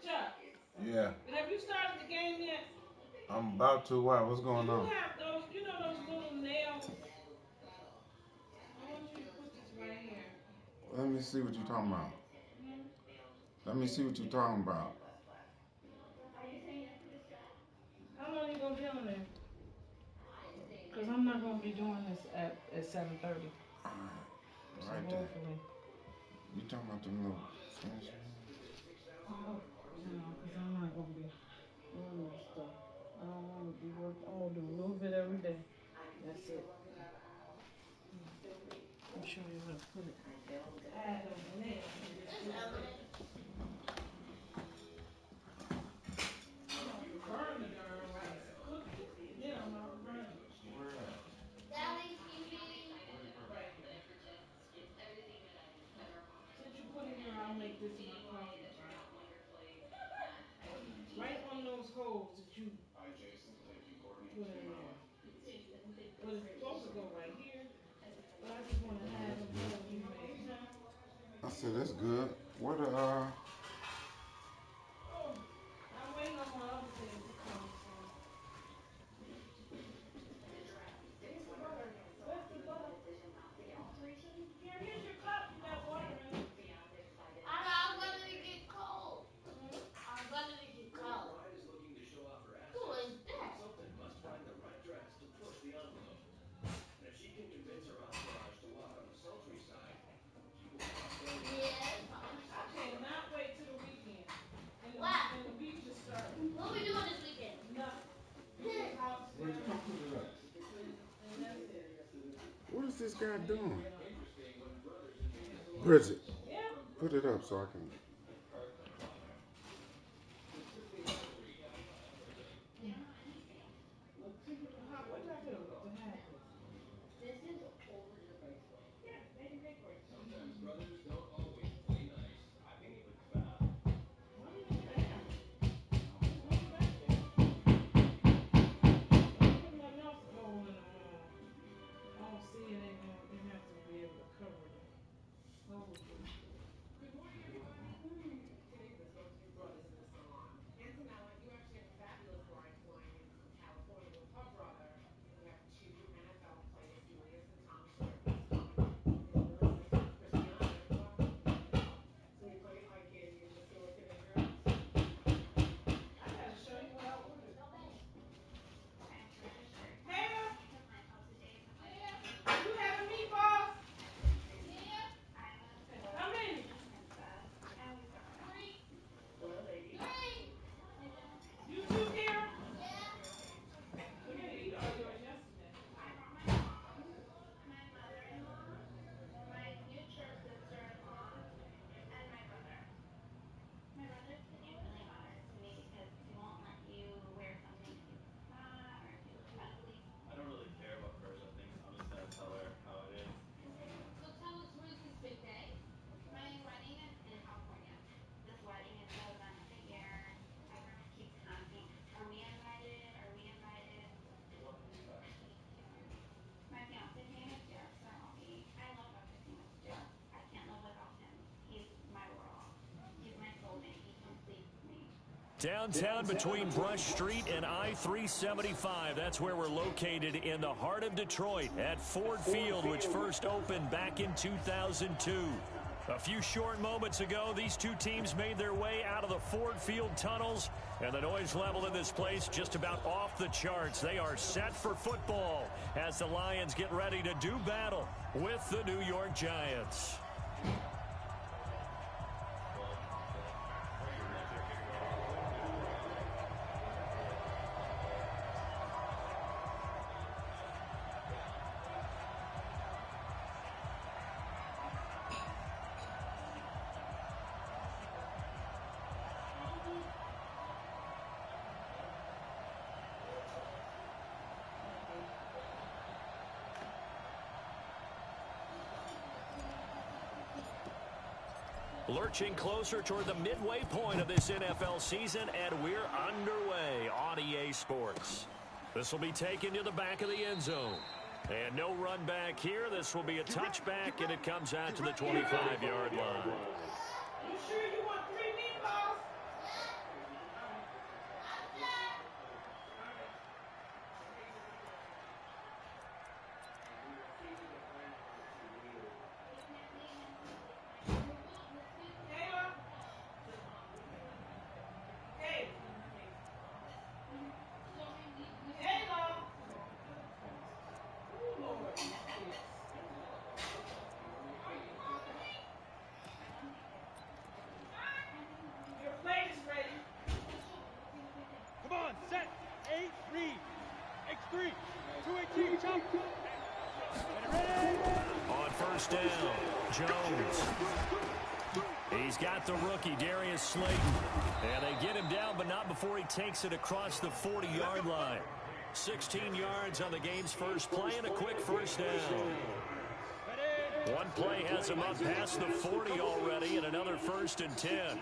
Chuck. Yeah. But have you started the game yet? I'm about to. Why? What's going You on? have those, you know those little nails? I want you to put this right here. Let me see what you're talking about. Hmm? Let me see what you're talking about. How long are you going to be on there? Because I'm not going to be doing this at 7:30. So Right there. hopefully. You talking about them little finish? Oh, no, because I'm not going to be doing this stuff. I don't want to be working. I'm going to do a little bit every day. That's it. Let me show you how to put it. I had those nails. I'm about to burn the darn rice, cook it, and then I'm about to burn it. Where at? Daddy, TV. Right here. Since you put it here, I'll make this my coffee pot. Right on those holes that you put in there. Well, it's supposed to go right here, but I just want to have them holes you made, huh? I said that's good. What Oh, I'm waiting on my other things to come, so. Where's the butter? Where's the butter? Here, here's your cup. You got water in it. I'm gonna get cold. Hmm? I'm gonna get cold. Who is that? Yes. I cannot wait till the weekend. What? And the week just started. What are we doing this weekend? Nothing. We just out Where'd together, you come put it up? and that's it. What is this guy There you doing? go. Bridget, Yeah. put it up so I can. What did I do to have this? This is Yeah, they can pay for it. Why do you do that? Just leave it back there. Don't put nothing else gold in them all. Oh, see, it ain't gonna. You have to be able to cover the holes with it. I gotta show you what I ordered. Taylor, you having meatballs? How many? three. You two, Kara? Yeah. You didn't eat all yours yesterday. So tell us, what is this big day? Downtown between Brush Street and I-375. That's where we're located in the heart of Detroit at Ford Field, which first opened back in 2002. A few short moments ago, these two teams made their way out of the Ford Field tunnels, and the noise level in this place just about off the charts. They are set for football as the Lions get ready to do battle with the New York Giants. Lurching closer toward the midway point of this NFL season, and we're underway on EA Sports. This will be taken to the back of the end zone. And no run back here. This will be a touchback, and it comes out to the 25-yard line. You sure you want 3 meatballs? first down. Jones. He's got the rookie, Darius Slayton. And they get him down, but not before he takes it across the 40-yard line. 16 yards on the game's first play and a quick first down. One play has him up past the 40 already and another 1st and 10.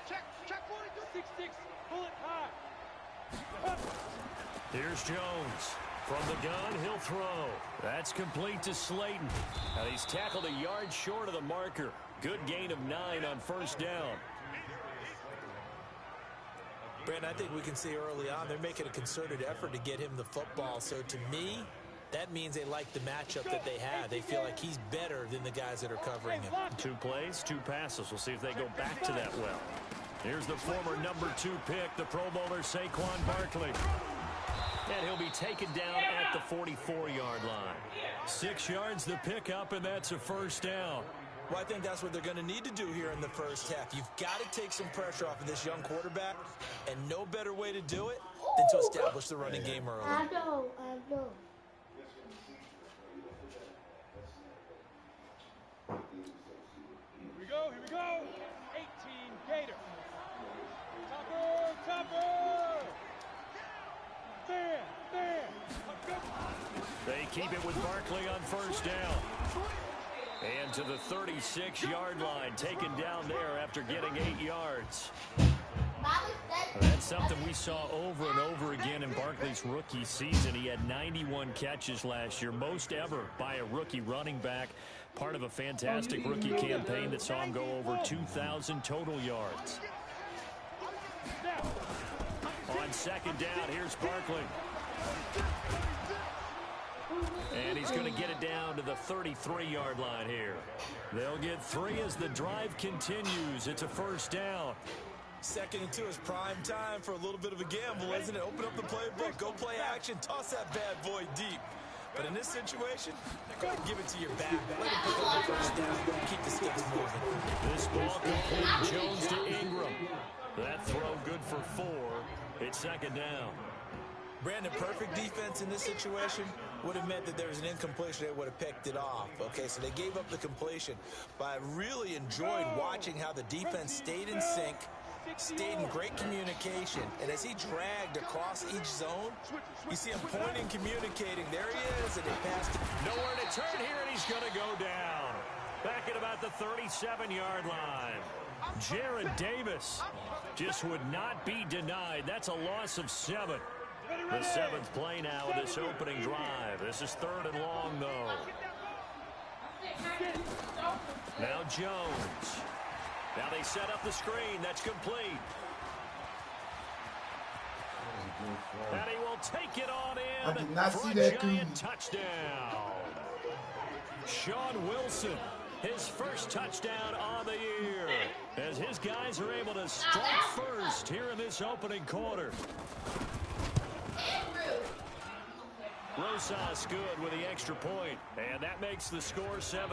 Check 42-6-6. Pull it high. Here's Jones. From the gun, he'll throw. That's complete to Slayton. And he's tackled a yard short of the marker. Good gain of 9 on first down. Brandon, I think we can see early on they're making a concerted effort to get him the football. So to me, that means they like the matchup that they have. They feel like he's better than the guys that are covering him. 2 plays, 2 passes. We'll see if they go back to that well. Here's the former number 2 pick, the Pro Bowler Saquon Barkley. And he'll be taken down at the 44-yard line. 6 yards the pickup, and that's a first down. Well, I think that's what they're going to need to do here in the first half. You've got to take some pressure off of this young quarterback, and no better way to do it than to establish the running game early. I know. Here we go. 18 Gator. Topper. There. They keep it with Barkley on first down. And to the 36-yard line, taken down there after getting 8 yards. That's something we saw over and over again in Barkley's rookie season. He had 91 catches last year, most ever by a rookie running back. Part of a fantastic rookie campaign that saw him go over 2,000 total yards. On second down, here's Barkley. And he's going to get it down to the 33-yard line here. They'll get 3 as the drive continues. It's a first down. 2nd and 2 is prime time for a little bit of a gamble, isn't it? Open up the playbook, go play action, toss that bad boy deep. But in this situation, go ahead and give it to your back. Let him pick up the first down. Keep the sticks moving. This ball complete. Jones to Ingram. That throw good for 4. It's 2nd down. Brandon, perfect defense in this situation would have meant that there was an incompletion. They would have picked it off. Okay, so they gave up the completion. But I really enjoyed watching how the defense stayed in sync, stayed in great communication. And as he dragged across each zone, you see him pointing, communicating. There he is, and he passed it. Nowhere to turn here, and he's going to go down. Back at about the 37-yard line. Jared Davis just would not be denied. That's a loss of 7. The 7th play now of this opening drive. This is 3rd and long, though. Now Jones. Now they set up the screen. That's complete. And he will take it on in I did not for see a that giant touchdown. Sean Wilson, his first touchdown on the year, as his guys are able to strike first here in this opening quarter. Rosas good with the extra point, and that makes the score 7-0.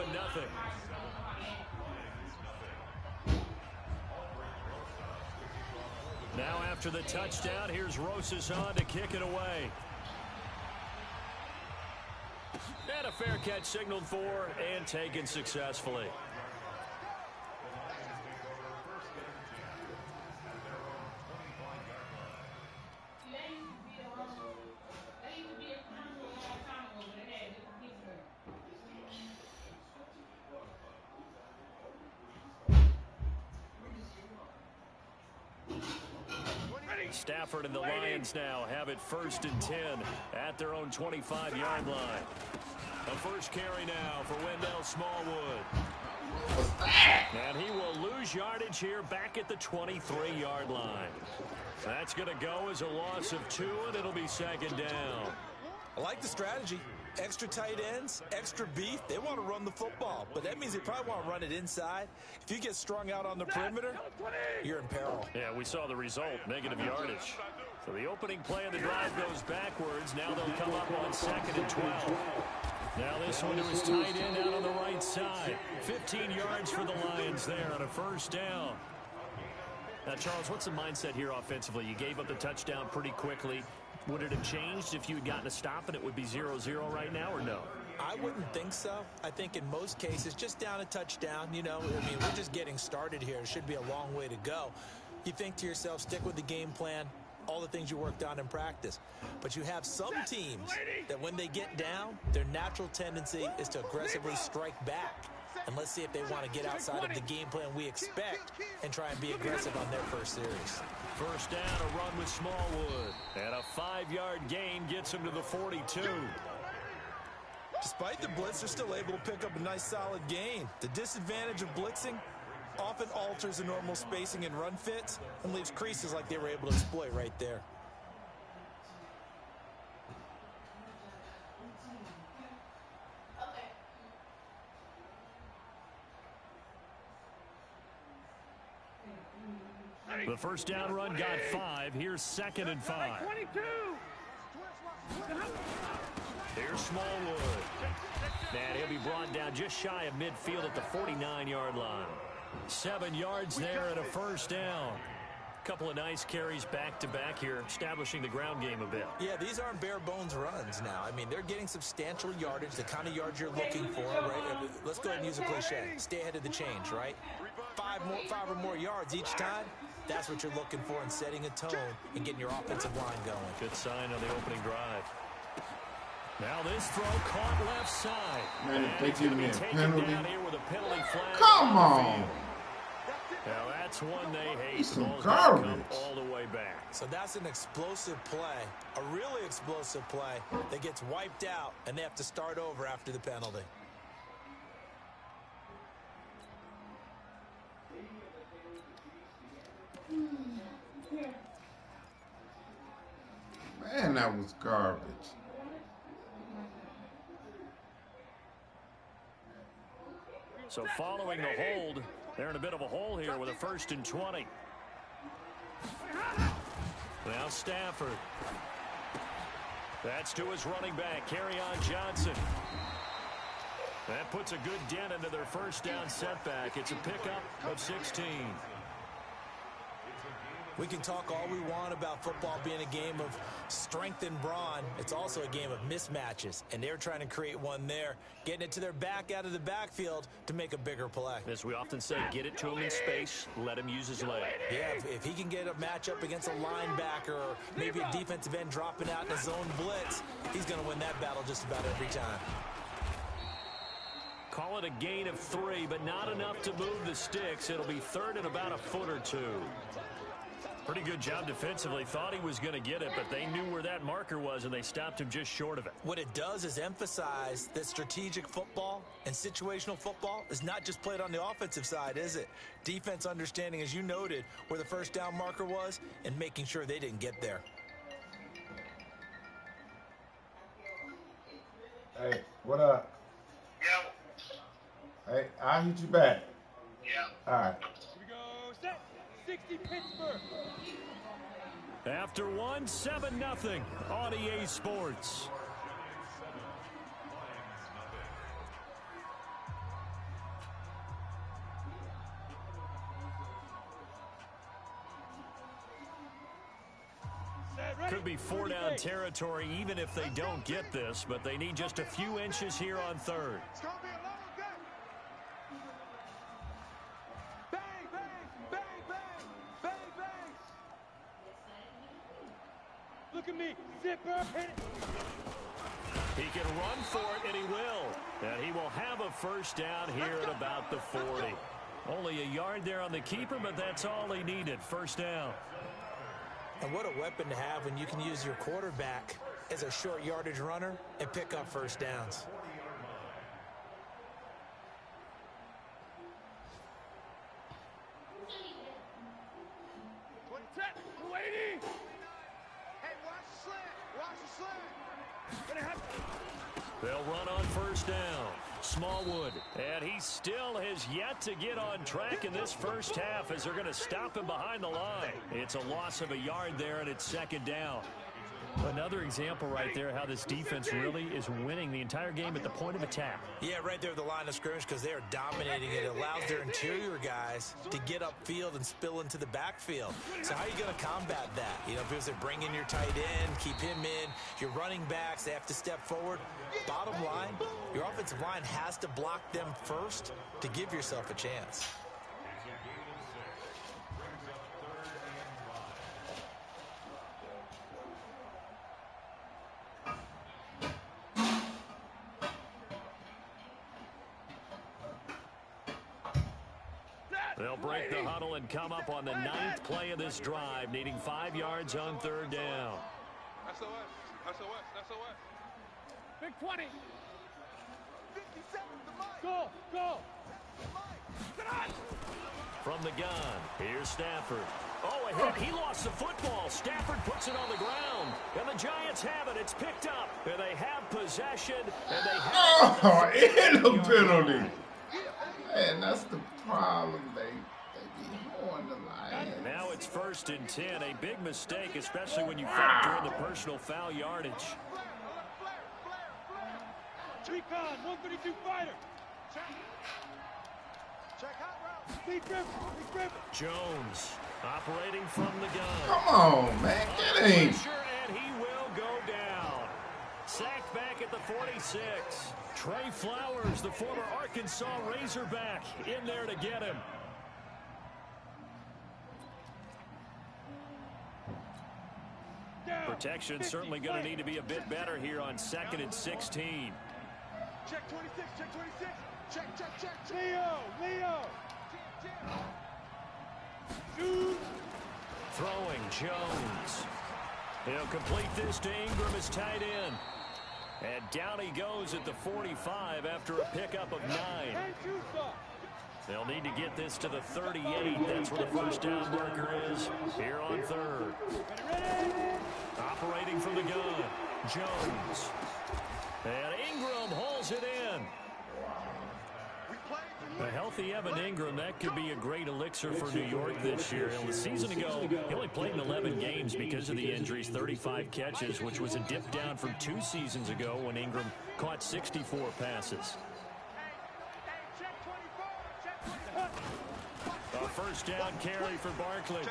Now after the touchdown, here's Rosas on to kick it away. And a fair catch signaled for and taken successfully. Stafford and the Lions now have it 1st and 10 at their own 25-yard line. A first carry now for Wendell Smallwood. And he will lose yardage here back at the 23-yard line. That's going to go as a loss of 2, and it'll be 2nd down. I like the strategy. Extra tight ends, extra beef. They want to run the football, but that means they probably want to run it inside. If you get strung out on the perimeter, you're in peril. Yeah, we saw the result, negative yardage. So the opening play of the drive goes backwards. Now they'll come up on 2nd and 12. Now this one to his tight end out on the right side. 15 yards for the Lions there on a first down. Now, Charles, what's the mindset here offensively? You gave up the touchdown pretty quickly. Would it have changed if you had gotten a stop and it would be 0-0 right now, or no? I wouldn't think so. I think in most cases, just down a touchdown, you know, I mean, we're just getting started here. It should be a long way to go. You think to yourself, stick with the game plan, all the things you worked on in practice. But you have some teams that when they get down, their natural tendency is to aggressively strike back. And let's see if they want to get outside of the game plan we expect and try and be aggressive on their first series. First down, a run with Smallwood. And a 5-yard gain gets him to the 42. Despite the blitz, they're still able to pick up a nice solid gain. The disadvantage of blitzing often alters the normal spacing and run fits and leaves creases like they were able to exploit right there. The first down run got 5. Here's 2nd and 5. 22. Here's Smallwood. And he'll be brought down just shy of midfield at the 49-yard line. 7 yards there and a first down. Couple of nice carries back-to-back here, establishing the ground game a bit. Yeah, these aren't bare-bones runs now. I mean, they're getting substantial yardage, the kind of yards you're looking for, right? Let's go ahead and use a cliche. Stay ahead of the change, right? 5 or more yards each time. That's what you're looking for in setting a tone and getting your offensive line going. Good sign on the opening drive. Now this throw caught left side. Man, and they it's going to give be me a taken penalty. down here with a penalty flag. Come on. Now that's one they hate. He's some The ball's gonna garbage. come all the way back. So that's an explosive play, a really explosive play that gets wiped out, and they have to start over after the penalty. Man, that was garbage. So following the hold, they're in a bit of a hole here with a 1st and 20. Now Stafford. That's to his running back, Kerryon Johnson. That puts a good dent into their first down setback. It's a pickup of 16. We can talk all we want about football being a game of strength and brawn. It's also a game of mismatches, and they're trying to create one there, getting it to their back out of the backfield to make a bigger play. As we often say, get it to him in space, let him use his leg. Yeah, if he can get a matchup against a linebacker or maybe a defensive end dropping out in a zone blitz, he's going to win that battle just about every time. Call it a gain of 3, but not enough to move the sticks. It'll be 3rd and about a foot or 2. Pretty good job defensively. Thought he was going to get it, but they knew where that marker was, and they stopped him just short of it. What it does is emphasize that strategic football and situational football is not just played on the offensive side, is it? Defense understanding, as you noted, where the first down marker was and making sure they didn't get there. Hey, what up? Yeah. Hey, I'll hit you back. Yeah. All right. Here we go. Set. 60 Pittsburgh. After 1, 7-0 on EA Sports. Could be 4-down territory even if they don't get this, but they need just a few inches here on 3rd. It's going to be a long day. Bang, bang, bang, bang, bang, bang. Look at me. Zipper, hit it. He can run for it, and he will. And he will have a first down here at about the 40. Only a yard there on the keeper, but that's all he needed. First down. And what a weapon to have when you can use your quarterback as a short yardage runner and pick up first downs. Waiting. Hey, watch the slant. Watch the slant. They'll run on first down. Smallwood, and he still has yet to get on track in this first half as they're going to stop him behind the line. It's a loss of a yard there, and it's 2nd down. Another example right there how this defense really is winning the entire game at the point of attack. Yeah, right there at the line of scrimmage because they are dominating it. It allows their interior guys to get upfield and spill into the backfield. So how are you going to combat that? You know, because they bring in your tight end, keep him in. Your running backs, they have to step forward. Bottom line, your offensive line has to block them first to give yourself a chance. They'll break the huddle and come up on the 9th play of this drive, needing 5 yards on 3rd down. SOS. Big 20. 57, go. From the gun, here's Stafford. Oh, a hit. He lost the football. Stafford puts it on the ground. And the Giants have it. It's picked up. And they have possession. And they have and a penalty. Man, that's the problem. They be on the line. Now it's 1st and 10. A big mistake, especially when you factor in the personal foul yardage. Recon, 132 fighter. Check out route. Big grip. Jones operating from the gun. Come on, man. Get him. And he will go down. Sacked back at the 46. Trey Flowers, the former Arkansas Razorback, in there to get him. Protection certainly going to need to be a bit better here on 2nd and 16. Check 26. Check. Leo. Shoot. Throwing Jones. He'll complete this to Ingram as tight end. And down he goes at the 45 after a pickup of 9. They'll need to get this to the 38. That's where the 1st down marker is here on 3rd. Operating from the gun, Jones. And Ingram holds it in. A healthy Evan Ingram, that could be a great elixir for New York this year. A season ago, he only played in 11 games because of the injuries, 35 catches, which was a dip down from 2 seasons ago when Ingram caught 64 passes. A 1st down carry for Barkley.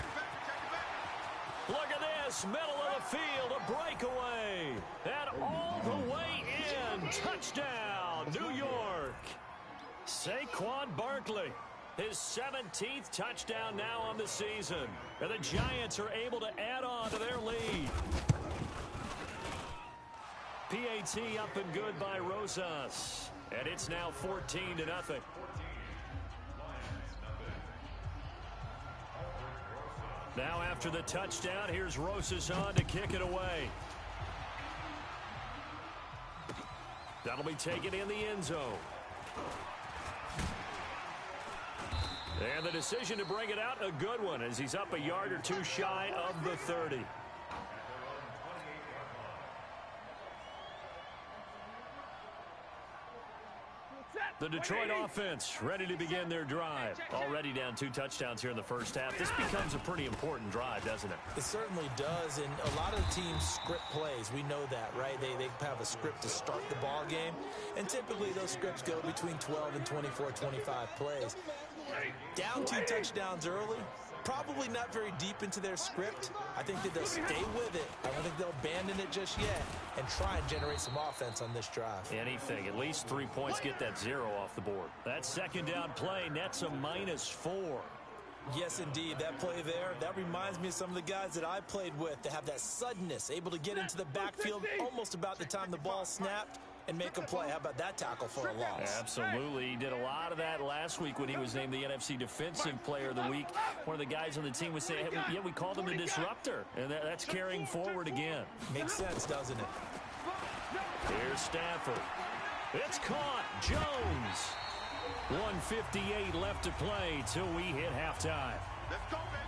Look at this, middle of the field, a breakaway. And all the way in, touchdown, New York. Saquon Barkley, his 17th touchdown now on the season. And the Giants are able to add on to their lead. PAT up and good by Rosas. And it's now 14-0. Now after the touchdown, here's Rosas on to kick it away. That'll be taken in the end zone. And the decision to bring it out, a good one, as he's up a yard or 2 shy of the 30. The Detroit offense ready to begin their drive. Already down 2 touchdowns here in the 1st half. This becomes a pretty important drive, doesn't it? It certainly does, and a lot of teams script plays. We know that, right? They have a script to start the ball game, and typically those scripts go between 12 and 24, 25 plays. Down 2 touchdowns early, probably not very deep into their script. I think that they'll stay with it. I don't think they'll abandon it just yet and try and generate some offense on this drive. Anything, at least 3 points, get that 0 off the board. That 2nd down play nets a -4. Yes, indeed. That play there, that reminds me of some of the guys that I played with that have that suddenness, able to get into the backfield almost about the time the ball snapped and make a play. How about that tackle for a loss? Absolutely. He did a lot of that last week when he was named the NFC Defensive Player of the Week. One of the guys on the team was saying, hey, yeah, we called him the disruptor. And that's carrying forward again. Makes sense, doesn't it? Here's Stafford. It's caught. Jones. 1:58 left to play till we hit halftime. Let's go, baby.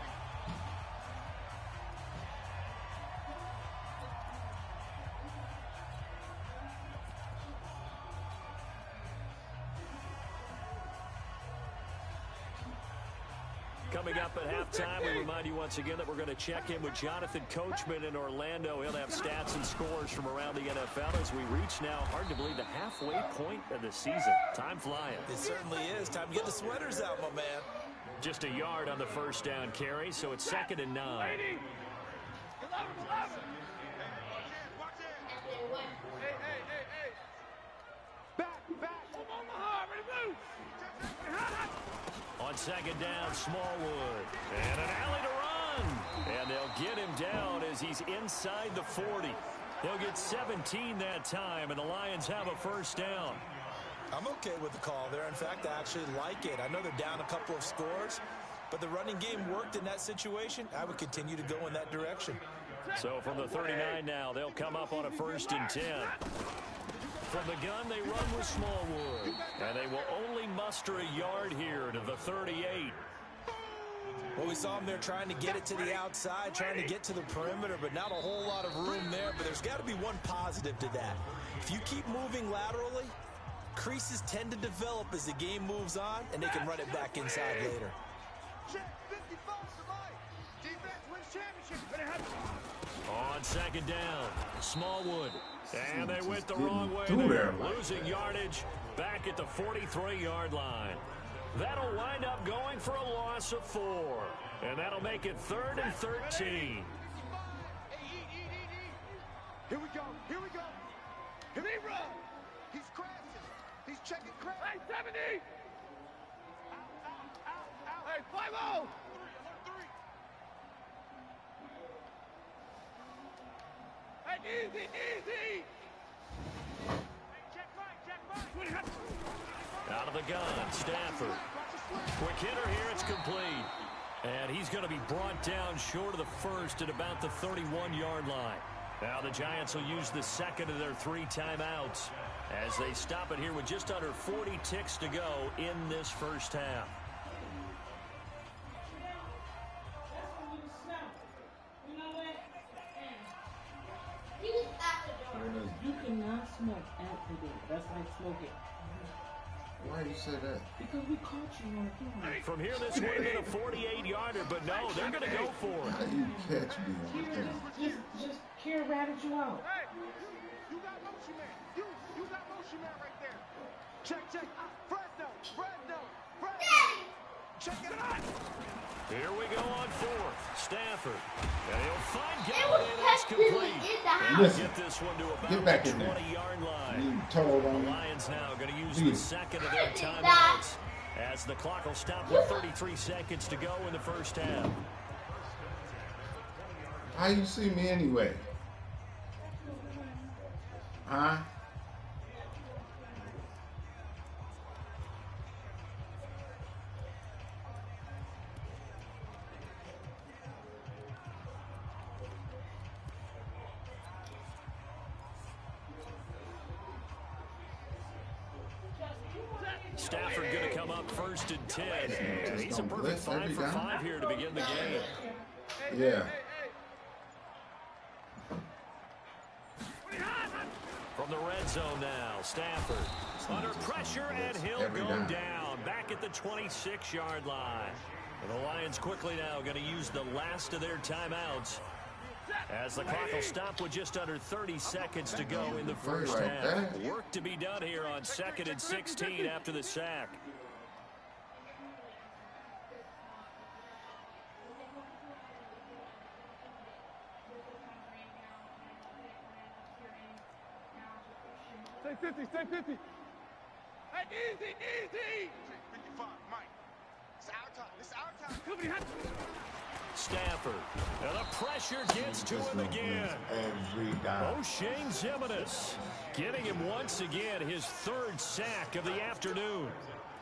Coming up at halftime, we remind you once again that we're going to check in with Jonathan Coachman in Orlando. He'll have stats and scores from around the NFL as we reach now, hard to believe, the halfway point of the season. Time flying. It certainly is. Time to get the sweaters out, my man. Just a yard on the first down carry, so it's 2nd and 9. Hey. Back. Omaha, ready move. On 2nd down, Smallwood. And an alley to run. And they'll get him down as he's inside the 40. They'll get 17 that time, and the Lions have a first down. I'm okay with the call there. In fact, I actually like it. I know they're down a couple of scores, but the running game worked in that situation. I would continue to go in that direction. So from the 39 now, they'll come up on a 1st and 10. From the gun, they run with Smallwood. And they will only muster a yard here to the 38. Well, we saw them there trying to get it to the outside, trying to get to the perimeter, but not a whole lot of room there. But there's got to be one positive to that. If you keep moving laterally, creases tend to develop as the game moves on, and they can run it back inside later. On 2nd down, Smallwood. And they went the wrong way there, losing yardage back at the 43-yard line. That'll wind up going for a loss of 4. And that'll make it 3rd and 13. Here we go. Here he runs. He's crashing. He's checking crash. Hey, 70. Out. Hey, 5-0. Hey, easy. Check right. Out of the gun, Stafford. Quick hitter here, it's complete. And he's going to be brought down short of the first at about the 31-yard line. Now the Giants will use the 2nd of their 3 timeouts as they stop it here with just under 40 ticks to go in this first half. You cannot smoke after that. That's like smoking. Why you say that? Because we caught you on camera. From here, this would have been a 48-yarder, but no, they're going to go for it. How do you catch me on camera? Just Kira ratted you out. Hey, you got motion man. You got motion man right there. Check. Fresno. Check it out. Here we go on 4th. Stafford. And he'll find Galladay. That's complete. And Listen, get this one to about get back the in there. 20-yard line. You told The on me. Lions now going to use the 2nd of their timeouts as the clock will stop with 33 seconds to go in the first half. How you see me anyway? Huh? Stafford going to come up 1st and 10. And he's a perfect 5 for 5 here to begin the game. Yeah. From the red zone now, Stafford under pressure, and he'll go down back at the 26-yard line. And the Lions quickly now going to use the last of their timeouts as the clock will stop with just under 30 seconds to go in the first half. Work to be done here on 2nd and 16 after the sack. Stay 50. Hey, easy. 55, Mike. It's our time. Stafford. And the pressure gets to him again. Every down. O'Shane Zimenez getting him once again his 3rd sack of the afternoon.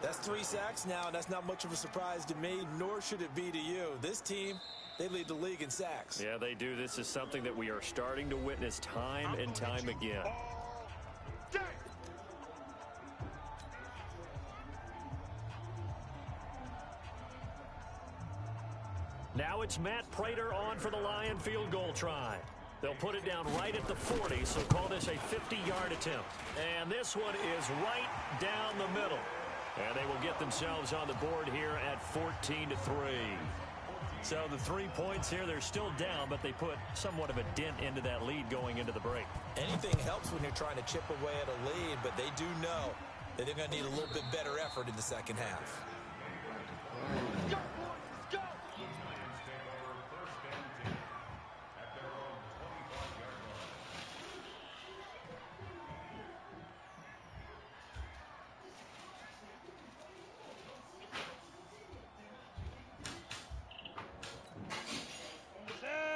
That's 3 sacks now, and that's not much of a surprise to me, nor should it be to you. This team, they lead the league in sacks. Yeah, they do. This is something that we are starting to witness time and time again. Now it's Matt Prater on for the Lion field goal try. They'll put it down right at the 40, so call this a 50-yard attempt. And this one is right down the middle. And they will get themselves on the board here at 14-3. So the 3 points here, they're still down, but they put somewhat of a dent into that lead going into the break. Anything helps when you're trying to chip away at a lead, but they do know that they're going to need a little bit better effort in the second half. Go, boys, go!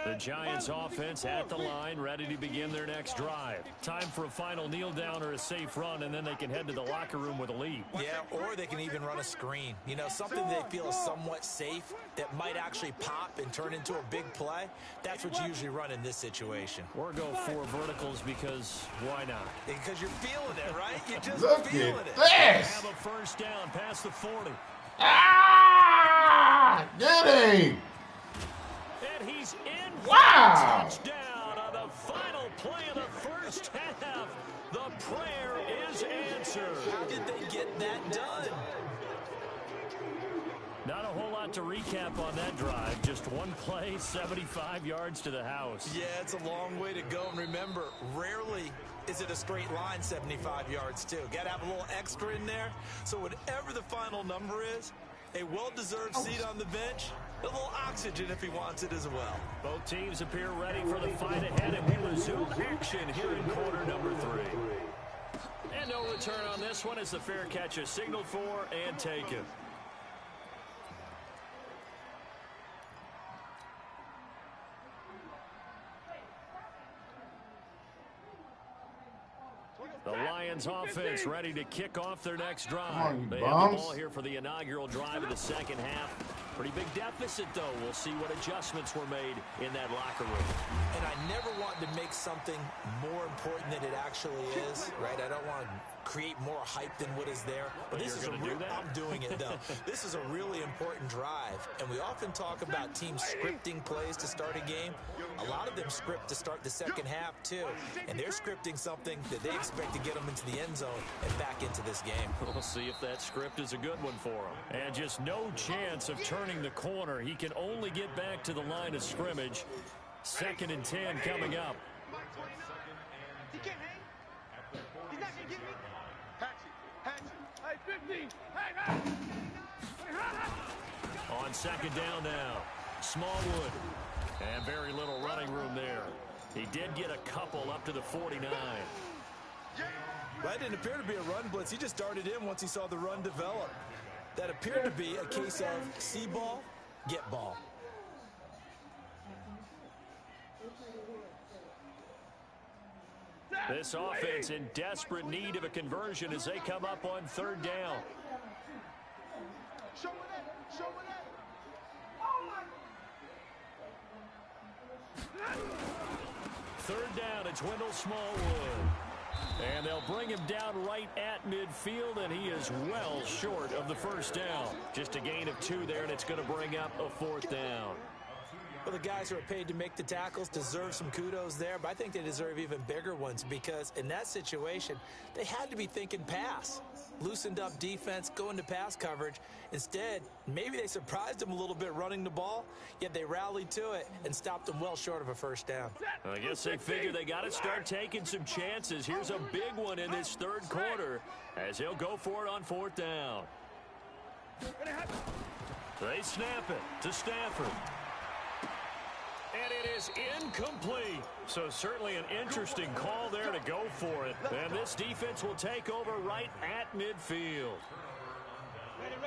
The Giants offense at the line, ready to begin their next drive. Time for a final kneel down or a safe run, and then they can head to the locker room with a lead. Yeah, or they can even run a screen. You know, something they feel is somewhat safe that might actually pop and turn into a big play. That's what you usually run in this situation. Or go 4 verticals because why not? Because you're feeling it, right? You're just Look feeling at it. this. Have a first down past the 40. Ah! Get him! And he's in for Wow. a touchdown on the final play of the first half. The prayer is answered. How did they get that done? Not a whole lot to recap on that drive. Just one play, 75 yards to the house. Yeah, it's a long way to go. And remember, rarely is it a straight line 75 yards, too. Got to have a little extra in there. So whatever the final number is, a well-deserved seat on the bench, a little oxygen if he wants it as well. Both teams appear ready for the fight ahead, and we resume action here in quarter number 3. And no return on this one as the fair catch is signaled for and taken. The Lions offense ready to kick off their next drive. They have the ball here for the inaugural drive of the second half. Pretty big deficit, though. We'll see what adjustments were made in that locker room. And I never want to make something more important than it actually is, right? I don't want to create more hype than what is there. But this is I'm doing it, though. This is a really important drive. And we often talk about teams scripting plays to start a game. A lot of them script to start the second half, too. And they're scripting something that they expect to get them into the end zone and back into this game. We'll see if that script is a good one for him. And just no chance of turning the corner. He can only get back to the line of scrimmage. 2nd and 10 coming up. He can't hang. He's not going to get me. Hey, 50. On 2nd down now, Smallwood. And very little running room there. He did get a couple up to the 49. That didn't appear to be a run blitz. He just darted in once he saw the run develop. That appeared to be a case of see ball, get ball. This offense in desperate need of a conversion as they come up on 3rd down. Show it up. Show it up. 3rd down, it's Wendell Smallwood. And they'll bring him down right at midfield, and he is well short of the first down. Just a gain of 2 there, and it's going to bring up a 4th down. Well, the guys who are paid to make the tackles deserve some kudos there, but I think they deserve even bigger ones because in that situation, they had to be thinking pass. Loosened up defense, going to pass coverage. Instead, maybe they surprised them a little bit running the ball, yet they rallied to it and stopped them well short of a first down. I guess they figure they got to start taking some chances. Here's a big one in this 3rd quarter as he'll go for it on 4th down. They snap it to Stafford. And it is incomplete. So certainly an interesting call there to go for it. And this defense will take over right at midfield.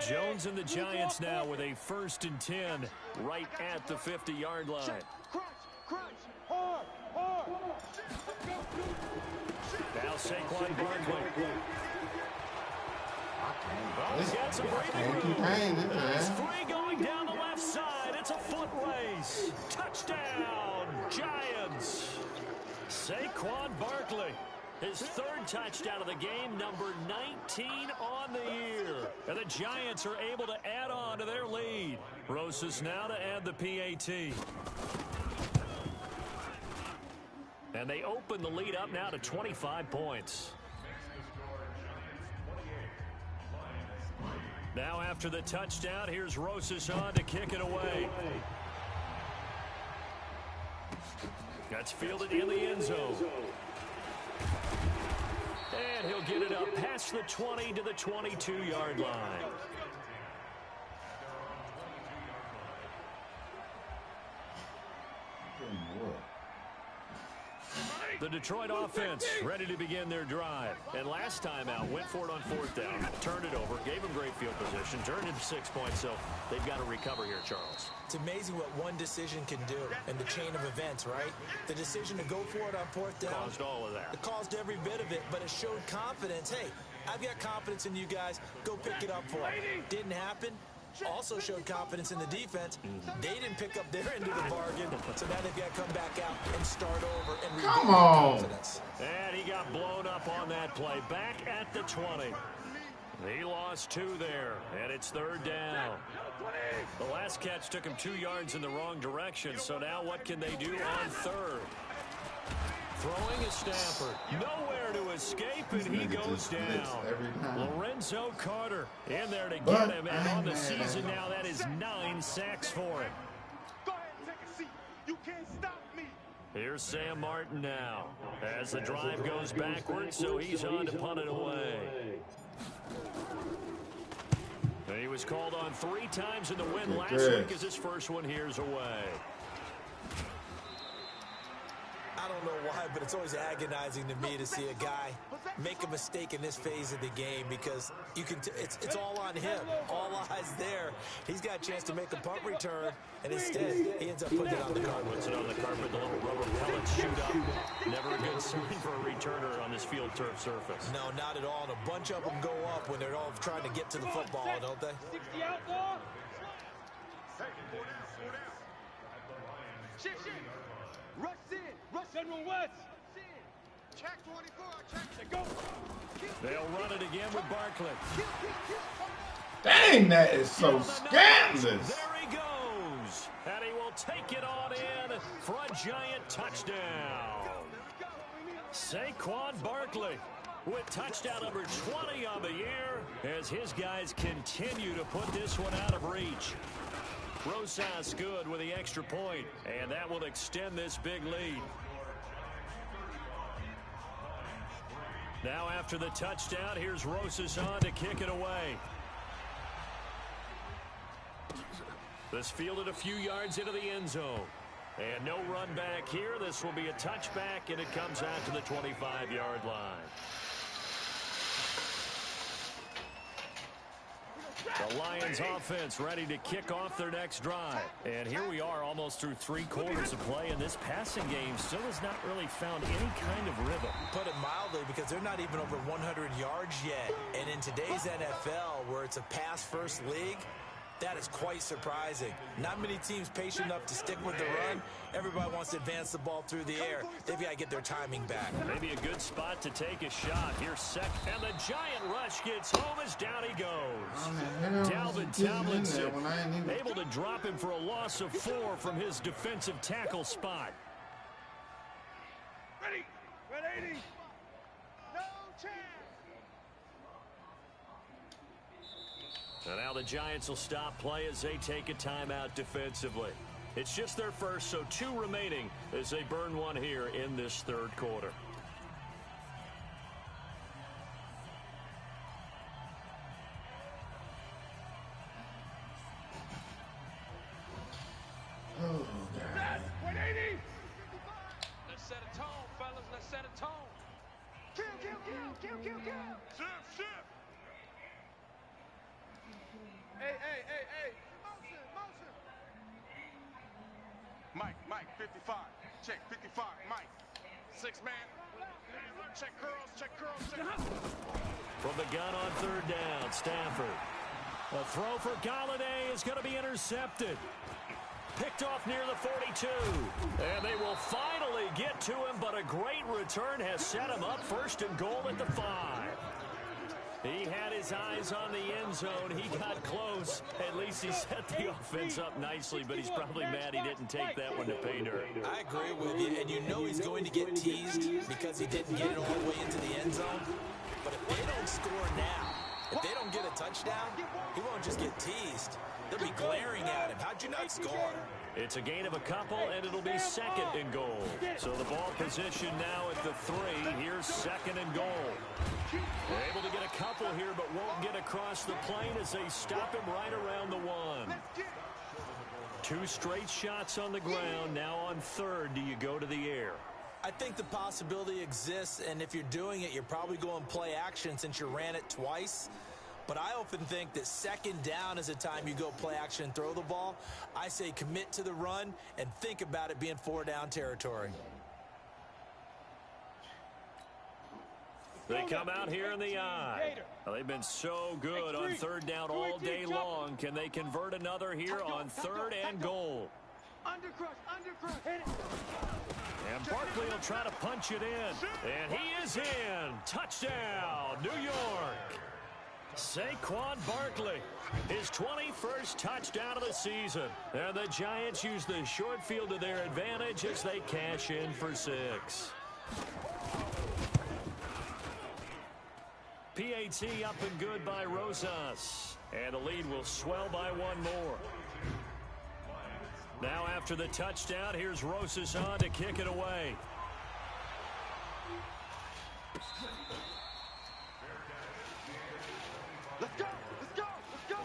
Jones and the Giants now with a 1st and 10 right at the 50-yard line. Crunch. Hard. Now Saquon Barkley. This Gets a breathing can't room. keep hanging, It's man. 3 going down the left side. It's a foot race. Touchdown, Giants. Saquon Barkley. His 3rd touchdown of the game, number 19 on the year. And the Giants are able to add on to their lead. Rosas now to add the PAT. And they open the lead up now to 25 points. Now after the touchdown, here's Rosas on to kick it away. That's fielded in the end zone. And he'll get it up past the 20 to the 22-yard line. The Detroit offense ready to begin their drive. And last time out, went for it on fourth down, turned it over, gave them great field position, turned into 6 points, so they've got to recover here, Charles. It's amazing what one decision can do in the chain of events, right? The decision to go for it on fourth down. Caused all of that. It caused every bit of it, but it showed confidence. Hey, I've got confidence in you guys. Go pick it up for them. Didn't happen. Also showed confidence in the defense. They didn't pick up their end of the bargain, so now they've got to come back out and start over and regain confidence. And he got blown up on that play. Back at the 20. He lost 2 there, and it's third down. The last catch took him 2 yards in the wrong direction, so now what can they do on third? Throwing is Stafford. Nowhere to escape, and he goes down. Lorenzo Carter in there to get him, and on the season now, that is 9 sacks for him. Go ahead, take a seat. You can't stop me. Here's Sam Martin now as the drive goes backwards, so he's on to punt it away. And he was called on 3 times in the win last week as his first one here's away. I don't know why, but it's always agonizing to me to see a guy make a mistake in this phase of the game because you can. It's all on him. All eyes there. He's got a chance to make a punt return, and instead he ends up putting it on the carpet. Puts it on the carpet. The little rubber pellets shoot up. Never a good sign for a returner on this field turf surface. No, not at all. And a bunch of them go up when they're all trying to get to the football, don't they? 60 out, ball. Hey, slow down. Shift. Rush in. Rush General West. Check 24. Check. Go. They'll run it again with Barkley. Dang, that is so scandalous. There he goes. And he will take it on in for a giant touchdown. Saquon Barkley with touchdown number 20 on the year as his guys continue to put this one out of reach. Rosas good with the extra point, and that will extend this big lead. Now after the touchdown, here's Rosas on to kick it away. This fielded a few yards into the end zone. And no run back here. This will be a touchback, and it comes out to the 25-yard line. The Lions offense ready to kick off their next drive. And here we are almost through 3 quarters of play, and this passing game still has not really found any kind of rhythm. Put it mildly, because they're not even over 100 yards yet. And in today's NFL, where it's a pass-first league, that is quite surprising. Not many teams patient enough to stick with the run. Everybody wants to advance the ball through the air. They've got to get their timing back. Maybe a good spot to take a shot. Here's second, and the giant rush gets home as down he goes. Dalvin Tomlinson able to drop him for a loss of 4 from his defensive tackle spot. Ready. Ready. No chance. And now the Giants will stop play as they take a timeout defensively. It's just their first, so 2 remaining as they burn one here in this third quarter. Oh, God. 180. Let's set a tone, fellas. Let's set a tone. Kill. Shift. Hey. Motion. Mike, 55. Check 55, Mike. 6-man. Check curls. From the gun on third down, Stafford. A throw for Galladay is going to be intercepted. Picked off near the 42. And they will finally get to him, but a great return has set him up first and goal at the 5. He had his eyes on the end zone. He got close. At least he set the offense up nicely, but he's probably mad he didn't take that one to pay dirt. I agree with you, and you know he's going to get teased because he didn't get it all the way into the end zone. But if they don't score now, If they don't get a touchdown, he won't just get teased. They'll be glaring at him. How'd you not score? It's a gain of a couple, and it'll be second and goal. So the ball position now at the 3. Here's second and goal. They're able to get a couple here, but won't get across the plane as they stop him right around the 1. 2 straight shots on the ground. Now on 3rd, do you go to the air? I think the possibility exists, and if you're doing it, you're probably going play action since you ran it twice. But I often think that second down is a time you go play action and throw the ball. I say commit to the run and think about it being 4-down territory. They come out here in the eye. Well, they've been so good on 3rd down all day long. Can they convert another here on 3rd and goal? And Barkley will try to punch it in. And he is in. Touchdown, New York. Saquon Barkley, his 21st touchdown of the season. And the Giants use the short field to their advantage as they cash in for 6. PAT up and good by Rosas. And the lead will swell by 1 more. Now after the touchdown, here's Rosas on to kick it away. Let's go! Let's go! Let's go!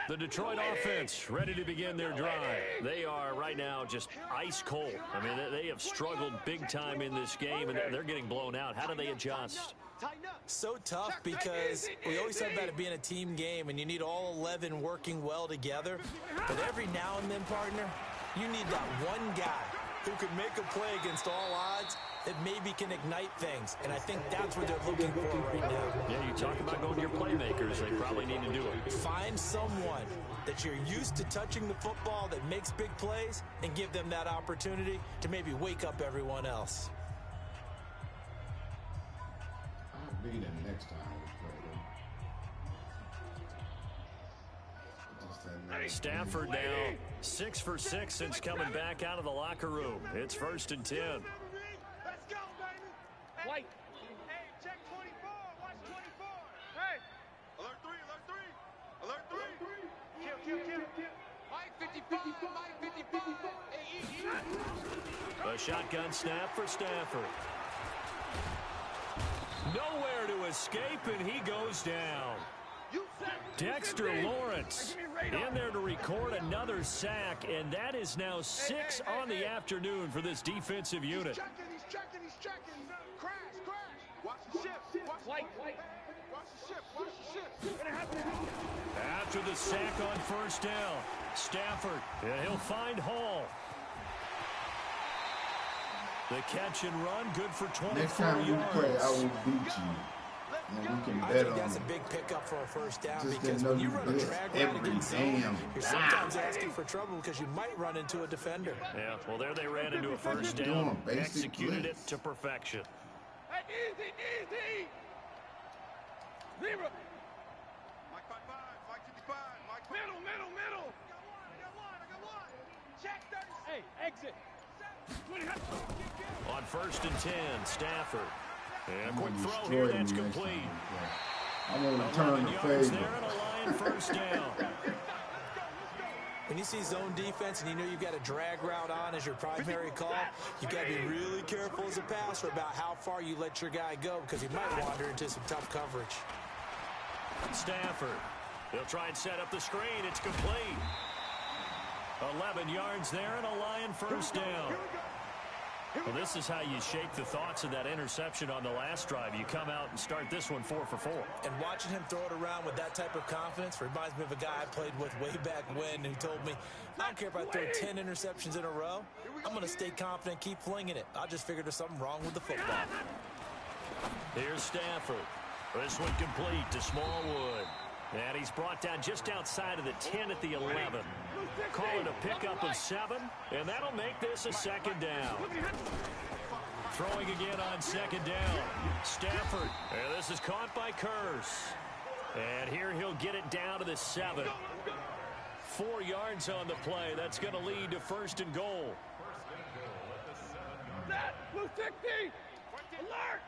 The Detroit offense ready to begin their drive. They are right now just ice cold. I mean, they have struggled big time in this game, and they're getting blown out. How do they adjust? So tough because we always talk about it being a team game, and you need all 11 working well together. But every now and then, partner, you need that one guy who can make a play against all odds that maybe can ignite things. And I think that's what they're looking for right now. Yeah, you talk about going to your playmakers. They probably need to do it. Find someone that you're used to touching the football that makes big plays and give them that opportunity to maybe wake up everyone else. I'll be there next time we play them. Stafford now 6 for 6 since coming back out of the locker room. It's 1st and 10. Let's go, baby! White. Hey, check 24. Watch 24. Hey! Alert 3, alert 3. Alert 3. Kill. Mike 55, Mike 55. Hey, A shotgun snap for Stafford. Nowhere to escape, and he goes down. Dexter Lawrence in there to record another sack, and that is now 6 on the afternoon for this defensive unit. He's checking. Crash. Watch the ship. Watch the ship. After the sack on 1st down, Stafford, and he'll find Hall. The catch and run, good for 24 Next time we yards. play, I will beat you. And we can I bet think on that's it. a big pickup for a 1st down Just because didn't know when you you run a blitz drag route every against damn zone, you're sometimes asking for trouble because you might run into a defender. Yeah, well, there they ran into a 1st Doing down, basic executed blitz. it to perfection. Hey, easy. Zero. Mike 55, Mike 55, Mike 55. Middle. I got one. Check 30. Hey, exit. On 1st and 10, Stafford. And a I'm quick gonna throw destroy here, them that's next complete. time we play. I'm going to turn 11 the yards favor. there and a Lion 1st down. When you see zone defense and you know you've got a drag route on as your primary call, you've got to be really careful as a passer about how far you let your guy go because he might wander into some tough coverage. Stafford. He'll try and set up the screen. It's complete. 11 yards there and a Lion 1st down. Well, this is how you shake the thoughts of that interception on the last drive. You come out and start this one 4 for 4. And watching him throw it around with that type of confidence reminds me of a guy I played with way back when who told me, I don't care if I throw 10 interceptions in a row. I'm going to stay confident, keep flinging it. I just figured there's something wrong with the football. Here's Stafford. This one complete to Smallwood. And he's brought down just outside of the 10 at the 11. Call it a pickup of 7, and that'll make this a 2nd down. Throwing again on 2nd down. Stafford. And this is caught by Curse. And here he'll get it down to the 7. 4 yards on the play. That's going to lead to 1st and goal. Blue 60! Alert!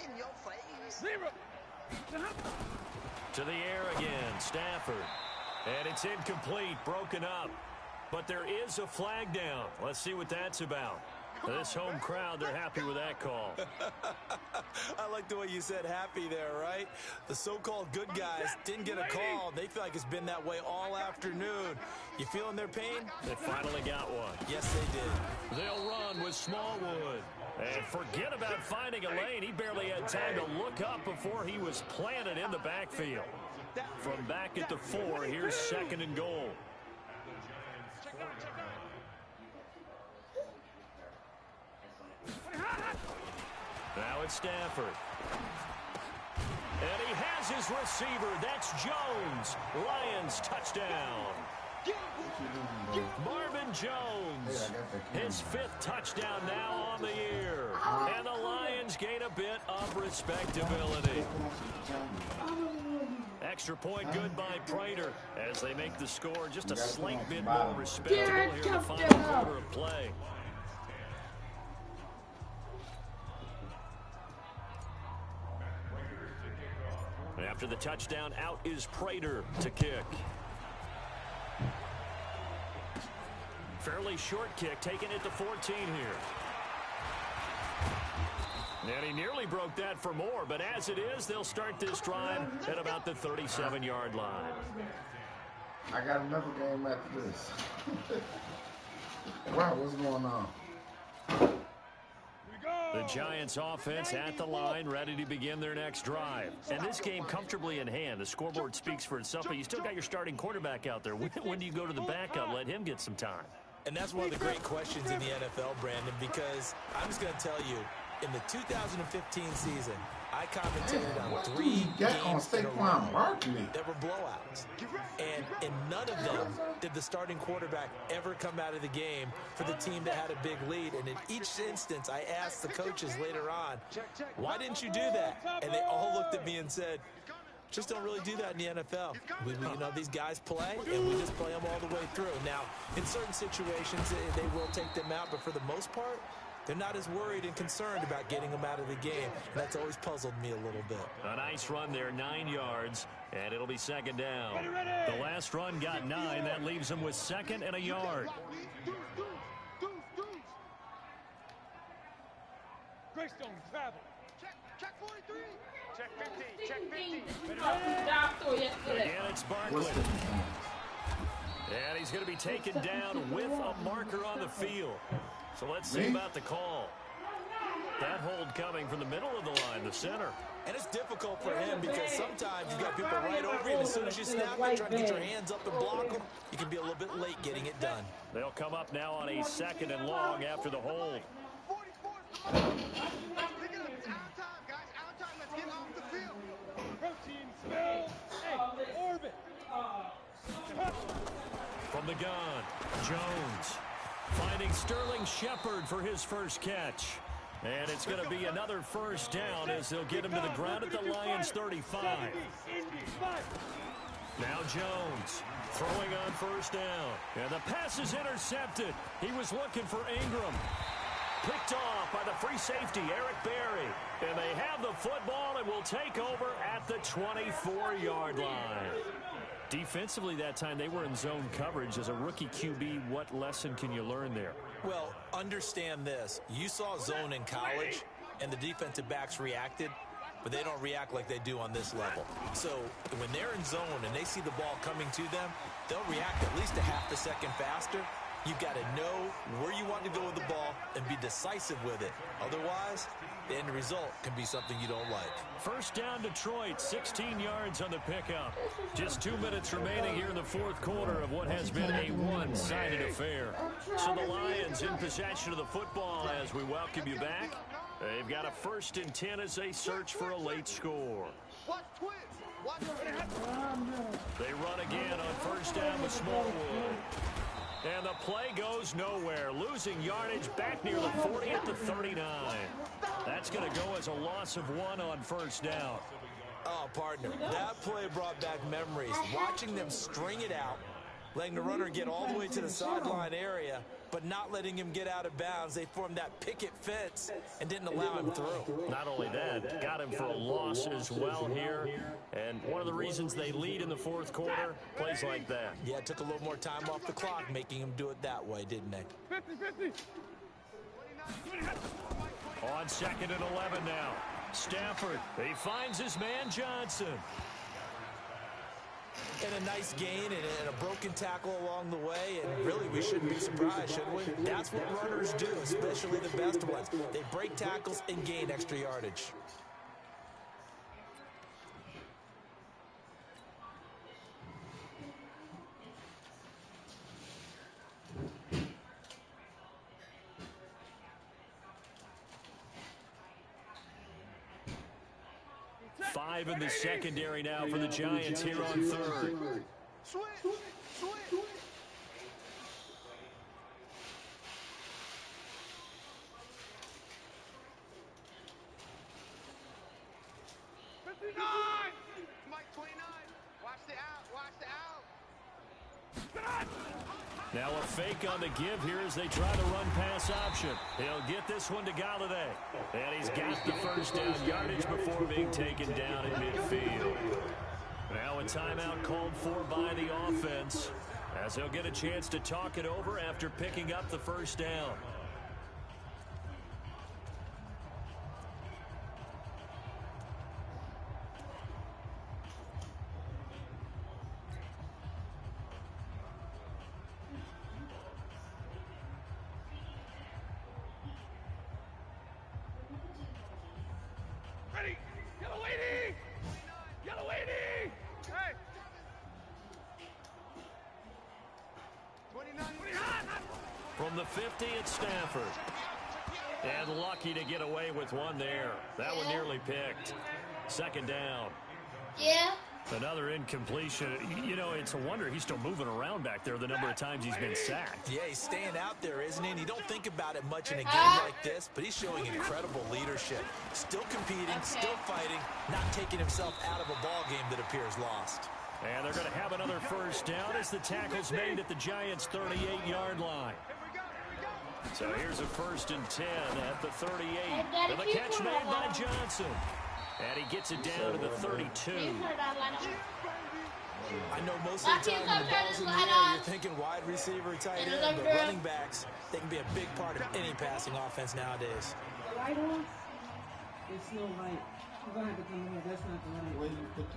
In your face. 0. To the air again, Stafford. And it's incomplete, broken up. But there is a flag down. Let's see what that's about. This home crowd, they're happy with that call. I like the way you said happy there, right? The so-called good guys didn't get a call. They feel like it's been that way all afternoon. You feeling their pain? They finally got one. Yes, they did. They'll run with Smallwood. And forget about finding a lane. He barely had time to look up before he was planted in the backfield. From back at the 4, here's 2nd and goal. Now it's Stafford. And he has his receiver. That's Jones. Lions touchdown. Marvin Jones, his 5th touchdown now on the year. And the Lions gain a bit of respectability. Extra point good by Prater as they make the score just a slight bit more respectable here in the final quarter of play. After the touchdown, out is Prater to kick. Fairly short kick, taking it to 14 here. And he nearly broke that for more, but as it is, they'll start this drive at about the 37-yard line. I got another game after this. Wow, what's going on? The Giants offense at the line, ready to begin their next drive. And this game comfortably in hand. The scoreboard speaks for itself, but you still got your starting quarterback out there. When do you go to the backup? Let him get some time. And that's one of the great questions in the NFL, Brandon, because I'm just going to tell you, in the 2015 season, I commentated on 3 games in a row that were blowouts. And in none of them did the starting quarterback ever come out of the game for the team that had a big lead. And in each instance, I asked the coaches later on, why didn't you do that? And they all looked at me and said, just don't really do that in the NFL. You know, these guys play, and we just play them all the way through. Now, in certain situations, they will take them out, but for the most part, they're not as worried and concerned about getting them out of the game. And that's always puzzled me a little bit. A nice run there, 9 yards, and it'll be 2nd down. The last run got 9. That leaves them with 2nd and a yard. Greystone, travel. Check 43. Check 15. Check 15. Again, it's Barkley. And he's going to be taken down with a marker on the field. So let's see about the call. That hold coming from the middle of the line, the center. And it's difficult for him because sometimes you've got people right over you, and as soon as you snap it, trying to get your hands up and block them, you can be a little bit late getting it done. They'll come up now on a 2nd and long after the hold. From the gun, Jones finding Sterling Shepard for his first catch. And it's going to be another 1st down as they'll get him to the ground at the Lions 35. Now Jones throwing on 1st down. And the pass is intercepted. He was looking for Ingram. Picked off by the free safety, Eric Berry. And they have the football and will take over at the 24-yard line. Defensively that time, they were in zone coverage. As a rookie QB, what lesson can you learn there? Well, understand this. You saw zone in college, and the defensive backs reacted, but they don't react like they do on this level. So when they're in zone and they see the ball coming to them, they'll react at least a half a second faster. You've got to know where you want to go with the ball and be decisive with it. Otherwise, the end result can be something you don't like. 1st down Detroit, 16 yards on the pickup. Just 2 minutes remaining here in the 4th quarter of what has been a one-sided affair. So the Lions in possession of the football as we welcome you back. They've got a 1st and 10 as they search for a late score. They run again on 1st down with Smallwood. And the play goes nowhere. Losing yardage back near the 40 at the 39. That's going to go as a loss of 1 on 1st down. Oh, partner, that play brought back memories. Watching them string it out letting the runner get all the way to the sideline area, but not letting him get out of bounds. They formed that picket fence and didn't allow him through. Not only that, got him for a loss as well here. And one of the reasons they lead in the fourth quarter, plays like that. Yeah, it took a little more time off the clock, making him do it that way, didn't they? 50-50. On 2nd and 11 now. Stafford, he finds his man Johnson. And a nice gain and a broken tackle along the way, and really we shouldn't be surprised, should we? That's what runners do, especially the best ones. They break tackles and gain extra yardage. Five in the secondary now for the Giants here on 3rd. Switch. Switch. Mike 29. Watch the out. Watch the out. Now a fake on the give here as they try the run-pass option. He'll get this one to Galladay. And he's got the first down yardage before being taken down in midfield. Now a timeout called for by the offense as they'll get a chance to talk it over after picking up the first down. Ready. Yellow lady. Yellow lady. Hey. 29. From the 50, it's Stafford. And lucky to get away with one there. That one nearly picked. 2nd down. Yeah. Another incompletion. You know, it's a wonder he's still moving around back there the number of times he's been sacked. Yeah, he's staying out there, isn't he? And you don't think about it much in a game like this, but he's showing incredible leadership. Still competing, still fighting, not taking himself out of a ball game that appears lost. And they're going to have another first down as the tackle's made at the Giants' 38-yard line. So here's a 1st and 10 at the 38. And the catch made by Johnson. And he gets it down to the 32. I know most of the time when the ball's in the air, you're thinking wide receiver, tight end, but running backs, they can be a big part of any passing offense nowadays. Light on? It's no light. You're going to have to come here. That's not the light. Where you put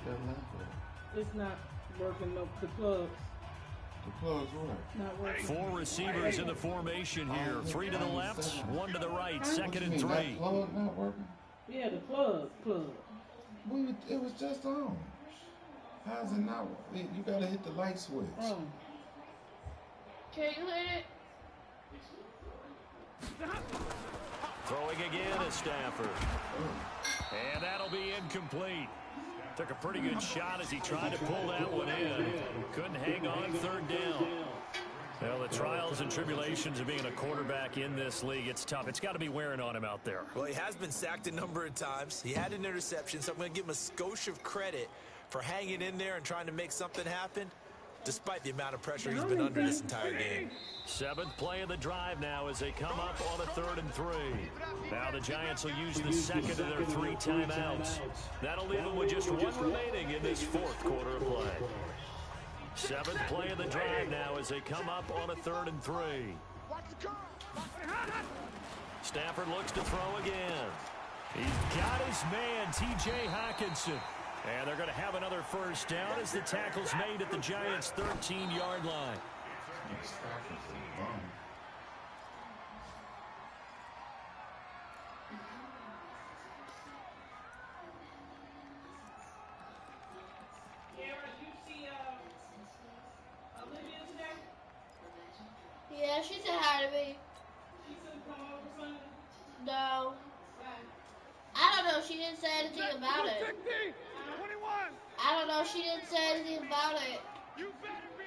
that lamp at? It's not working. No, the plugs. The plugs work. Not working. 4 receivers in the formation here. 3 to the left, 1 to the right. 2nd and 3. That plug not working? Yeah, the plug. It was just on. How's it not working? You gotta hit the light switch. Oh. Can you hit it? Throwing again is Stafford. And that'll be incomplete. Took a pretty good shot as he tried to pull that one in. Couldn't hang on 3rd down. Well, the trials and tribulations of being a quarterback in this league, it's tough. It's got to be wearing on him out there. Well, he has been sacked a number of times. He had an interception, so I'm going to give him a skosh of credit for hanging in there and trying to make something happen, despite the amount of pressure he's been under this entire game. 7th play of the drive now as they come up on a 3rd and 3. Now the Giants will use the 2nd of their 3 timeouts. That'll leave them with just 1 remaining in this 4th quarter of play. 7th play of the drive now as they come up on a 3rd and 3. Stafford looks to throw again. He's got his man, T.J. Hockenson. And they're going to have another first down as the tackle's made at the Giants' 13-yard line. Yeah, she said hi to me. No. I don't know. She didn't say anything about it. 21. I don't know. She didn't say anything about it. You better be.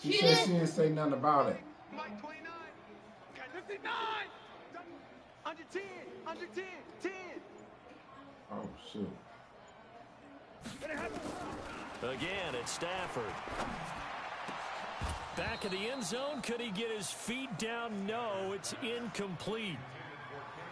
She said she didn't say nothing about it. Mike 29. 59. Under 10. Under 10. 10. Oh, shoot. Again, it's Stafford. Back of the end zone. Could he get his feet down? No, it's incomplete.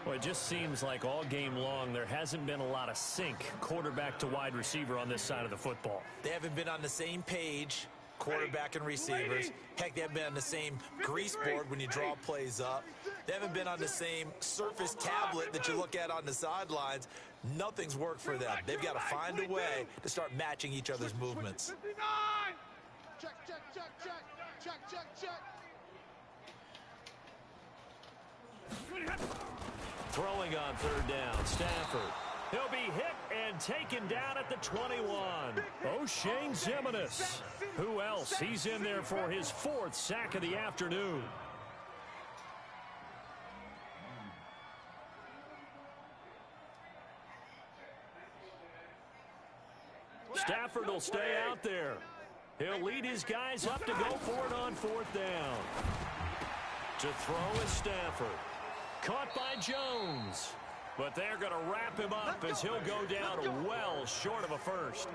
Well, it just seems like all game long there hasn't been a lot of sync quarterback to wide receiver on this side of the football. They haven't been on the same page, quarterback and receivers. Heck, they haven't been on the same grease board when you draw plays up. They haven't been on the same surface tablet that you look at on the sidelines. Nothing's worked for them. They've got to find a way to start matching each other's movements. Check, check, check, check. Check, check, check. Throwing on third down, Stafford. He'll be hit and taken down at the 21. O'Shane Ximines. Who else? He's in there for his 4th sack of the afternoon. Stafford will stay out there. He'll lead his guys up to go for it on 4th down. To throw is Stafford. Caught by Jones. But they're going to wrap him up as he'll go down well short of a first.